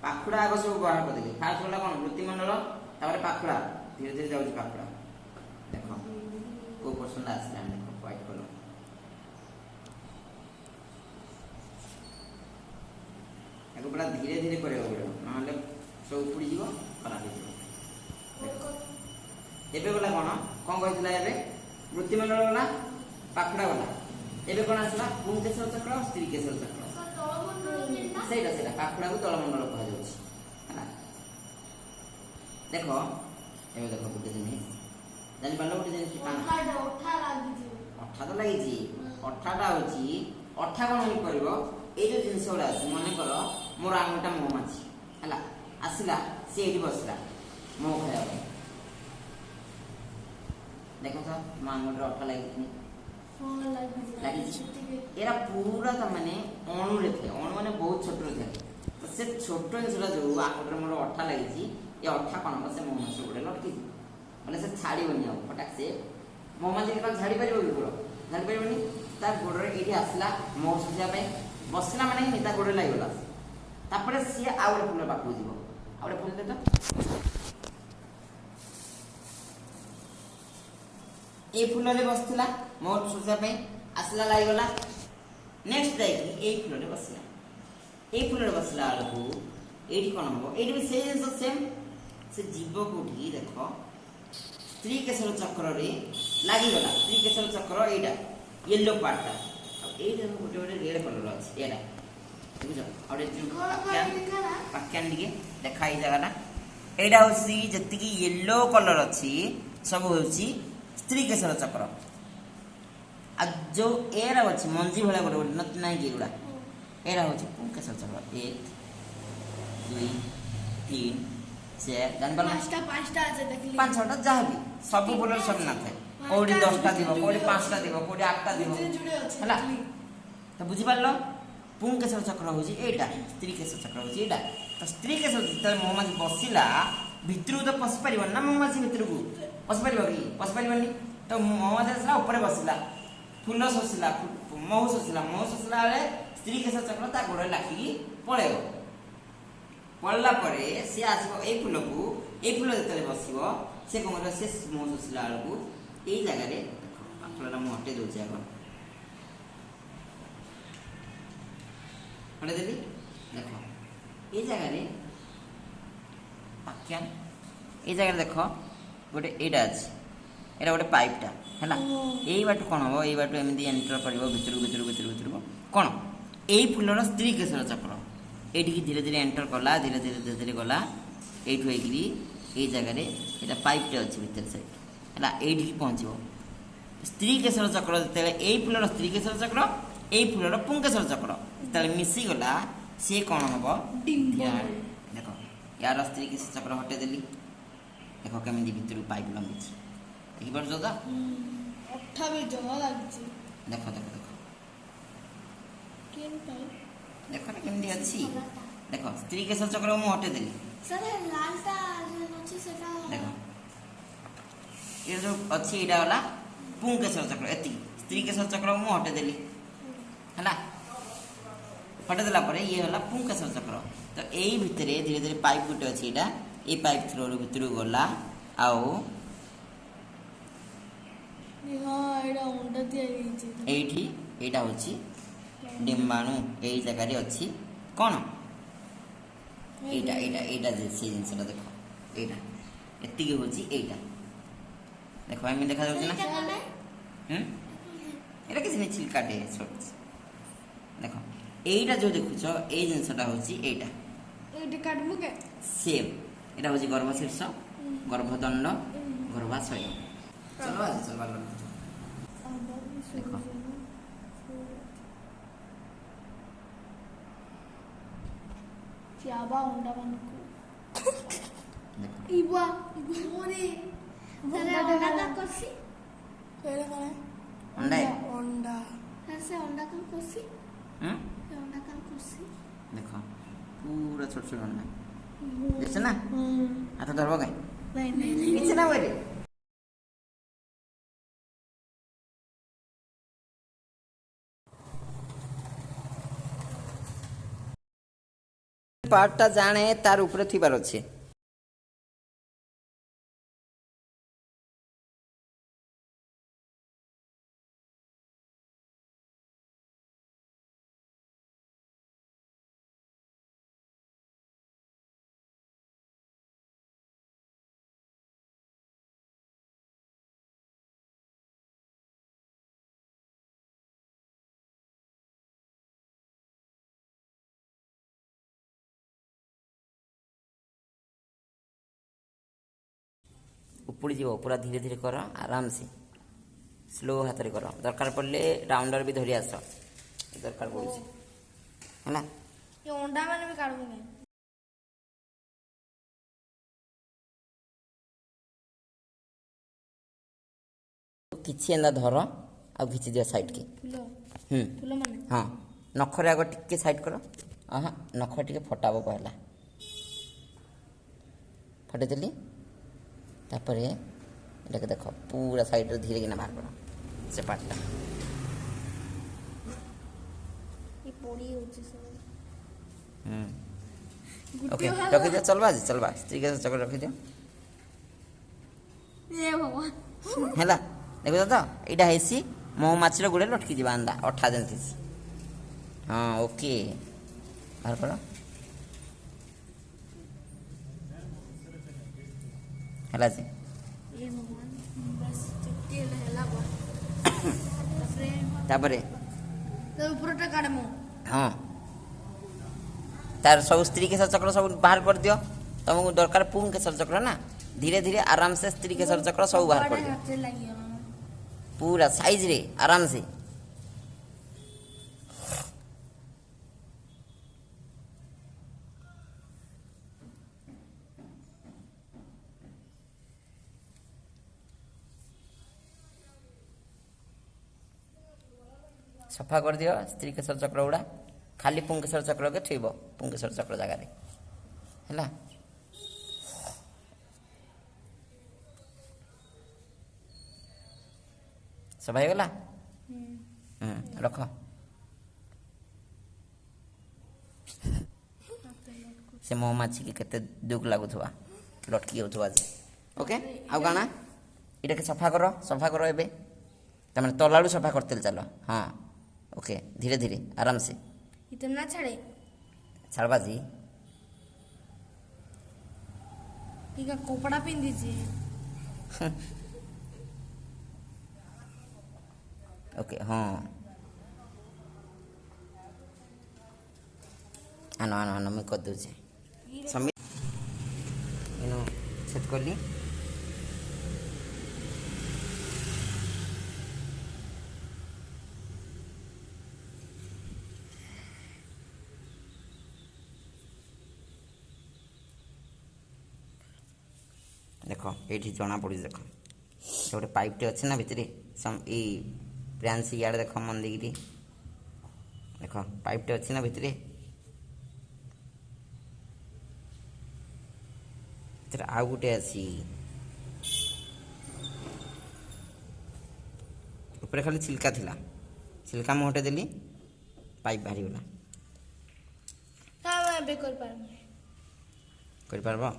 पाखुड़ा आग सब बाहर कर देली फास्ट वाला कौन वृत्तिमंडल तापर पाखुड़ा धीरे धीरे जाउची पाखुड़ा देखो को क्वेश्चन आसला देखो व्हाइट कलर एगो बड़ा धीरे धीरे करे पड़ो नहले सब उड़ी जीवो खराब हो जीवो एबे गला कोन कहथिला एबे वृत्तिमंडल गला पाखुड़ा गला एबे कोन आसला पुंकेश्वर चक्र और स्त्रीकेश्वर चक्र सेटा पाखुड़ा को तलमंडल कह जाउछि हैना देखो एबे देखो गोटे जिनिस जानि पालो गोटे जिनिस अठा तो लागि छी अठाटा होछि अठा कोन होई परबो ए जो जिनिस ओला माने करो मोर आंगुटा मौमाछि हैला आसिला से एठी बसला मौ खाया देखो तो मांगुर अठा लागि एरा पूरा तो माने अणु रे थे अणु माने बहुत छोट रे थे तो से छोट जिनिसला जो आंगुर मोर अठा लागि छी ए अठा कोन से मौमाछि गुडे लटकी माने से छाड़ी बनी आ फटाक से मौमाछि के छाड़ी परिबो कि गुडो छाड़ी परिबोनी ता गुडरे एठी आसला मौ सुजा पे बसला माने नि ता गुडे लागला तापरे से आउले फुल पाकु जीवो आउले फुल दे तो ए फुल रे बसथिला मोर सुजा पे आसला लागला नेक्स्ट जाई कि ए फुल रे बसला ए फुल रे बसला आलको एठी कोन हो एठी भी सेम से जीव कोठी देखो स्त्रीकेश्वर चक्र रे लागि गला स्त्रीकेश्वर चक्र एटा येलो पार्टटा एटा गोटे गोटे रेड कलर अछि एटा बुझो और पाक्यान दिके देखाई जगाना एटा होसी जति की येलो कलर अछि सब होसी स्त्रीकेश्वर चक्र आ जो एरा अछि मंजी भला गोटे गोटे नत नाही गेउडा एरा होछि पुंकेश्वर चक्र 1 2 3 4 जानबा पांचटा আছে देखली पांच छटा जहा भी सब बोलर सब ना थाए कोडी 10टा दिबो कोडी 5टा दिबो कोडी 8टा दिबो हला तो बुझि पारलो पुंकेश्वर चक्र होछि एटा स्त्रीकेश्वर चक्र होछि एटा तो स्त्रीकेश्वर त मोमाजी बसिला भितरु तो पस परिबन ना मोमाजी भितरु को पस परिबो कि पस परिबनी तो मोमाजी असला ऊपर बसिला फूल सोसिला मौ सोसिला रे स्त्रीकेश्वर चक्र ता गोड़ लाखी पळेबो पळला परे से आसीबो ए फूल जतले बसिबो से कोमर से मौ सोसिला आलू ए जगह रे देखो फूलला मु हटे दोछि आगो हटे देली देखो ए जगह रे पाक्यान ए जगह देखो गोटे एडा अछि एरा गोटे पाइपटा हैला एई बाटू कोन हो एई बाटू एमदी एंटर करबो भितरु कोन एई फूलर स्त्रीकेश्वर चक्र एठी धीरे धीरे एंटर कला धीरे धीरे गला एठु एगिरी ए जगह रे एटा पाइपटे अछि भीतर साइड हैला एठी पहुंचबो स्त्रीकेश्वर चक्र जते एई फूलर स्त्रीकेश्वर चक्र एई फूलर पुंकेश्वर चक्र तले मिसी गला से कोन होबो देखो यार स्त्रीकेश्वर चक्र हटे देली देखो केमदी भीतर पाइप लंबिछि देखि पर जोदा अठा भी जमा लागिछि देखो देखो देखो केन पाइप देखो ना केमदी अछि देखो स्त्रीकेश्वर चक्र मु हटे देली सर लालटा अछि सेटा देखो ये जो अछि एडा वाला पुंकेश्वर चक्र एति स्त्रीकेश्वर चक्र मु हटे देली हैला हटे देला परे ये वाला पुंकेश्वर चक्र तो एई भितरे धीरे धीरे पाइप गुटे अछि एडा ए पाइप थ्रो भितरु गला आउ हां एडा उंडा दिया गई एठी एटा होछि डिम्बाणु एई जगह रे अछि कोन एटा जे से जिनसला देखो एटा एति के होछि एटा देखो हम देखा जाउछि ना एटा किछ नै छिलकाटे छोट देखो एटा जो देखुछो ए जिनसटा होछि एटा काटबो के सेम एटा होछि गर्भशीर्ष गर्भदंड गर्भाशय चलो आज चलवा लो देखो चाबा उंडा बनको देखो इबा मोरे अंडा का कोसी केड़ा करे अंडा से अंडा का कोसी अंडा का कोसी देखो पूरा छोट छोट अंडा देखछ ना हाथ धरबो काई नहीं किछ ना होरे पार्टटा जाने तार ऊपर थिबार अछि उपड़ी जीव पूरा धीरे धीरे कर आराम से स्लो हाथ रे कर दरकार पड़ले राउंडर भी धरि आस दरकार पड़ुछि हैला ये अंडा माने भी काढबो नहीं किछि एंदा धर आ खिछि दिया साइड के फुलो फुलो माने हां नखरे आग टिके साइड कर आहा नख टिके फटाबो पहला फटे देली तापरे एटाके देख पूरा साइड रे धीरे किना बाहर कर से पार्टटा ये पोड़ी होची सब ओके रखि दिया चलबा स्त्री के चक्र रखि दिया ये भगवान हैला देखो तो एटा हेसी मो माछर गुडे लटकी जीवा अंदा अठा जंती हां ओके बाहर कर हैला जी ये भगवान बस चुट्टी हेला बा तापरे तो ऊपरटा काढमो हां तार सब स्त्री के चक्र सब बाहर कर दियो तुमको दरकार पुंग के चक्र ना धीरे धीरे आराम से स्त्री के चक्र सब बाहर कर दियो पूरा साइज रे आराम से सफा कर दियो स्त्री केसर चक्र उड़ा खाली पुंकेश्वर चक्र के थइबो पुंकेश्वर चक्र जगह रे हैला सब हो गला रख से मौमाछी के केते दुख लागुथवा लटकी होथवा जे ओके आ गाना इटा के सफा करो एबे तमने तलाडू सफा करते चलो हां ओके धीरे धीरे आराम से इतना छड़े छाड़बा जी ठीक है कपड़ा पहन दीजिए ओके हाँ आनो मैं कर दूचे समित इनो सेट कर ली देख ये जना पड़ी देख गोटे पाइपटे अच्छे ना भितर प्रियांशी इे देख मन देख देख पाइपटे अच्छे ना भितर आउ गोटे अच्छी ऊपर खाली छिलका थिला छिलका मुहटे देली पाइप बाहरी गला कर पारबो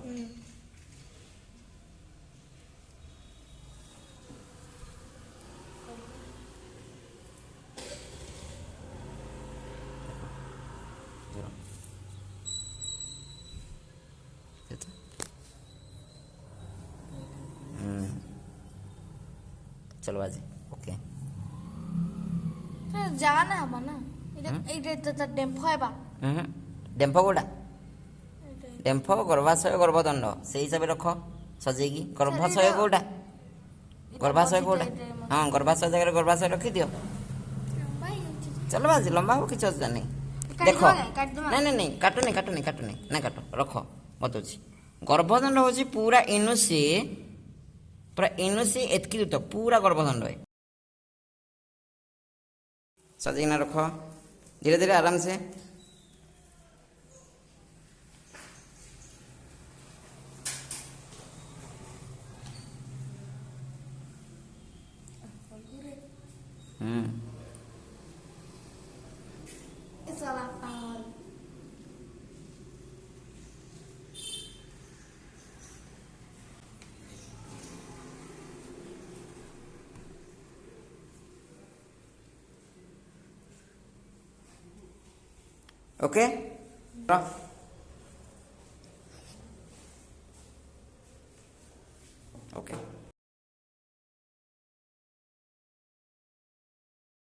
चलो आज ओके जाना है ना इधर तो डेम्फो है बा डेम्फो गोटा डेम्फो गर्भाशय गर्भदंड से हिसाब से रख सजेगी गर्भाशय गोटा गर्भाशय गोटा हाँ गर्भाशय जगह गर्भाशय रखी दियो चलो आज लंबा हो किसी असुविधा नहीं देख नहीं काटनी ना काट रख बताऊँ गर्भदंड हूँ पूरा इनु से एतकी दूर पूरा गर्भदंड है सजेना रख धीरे धीरे आराम से ओके ओके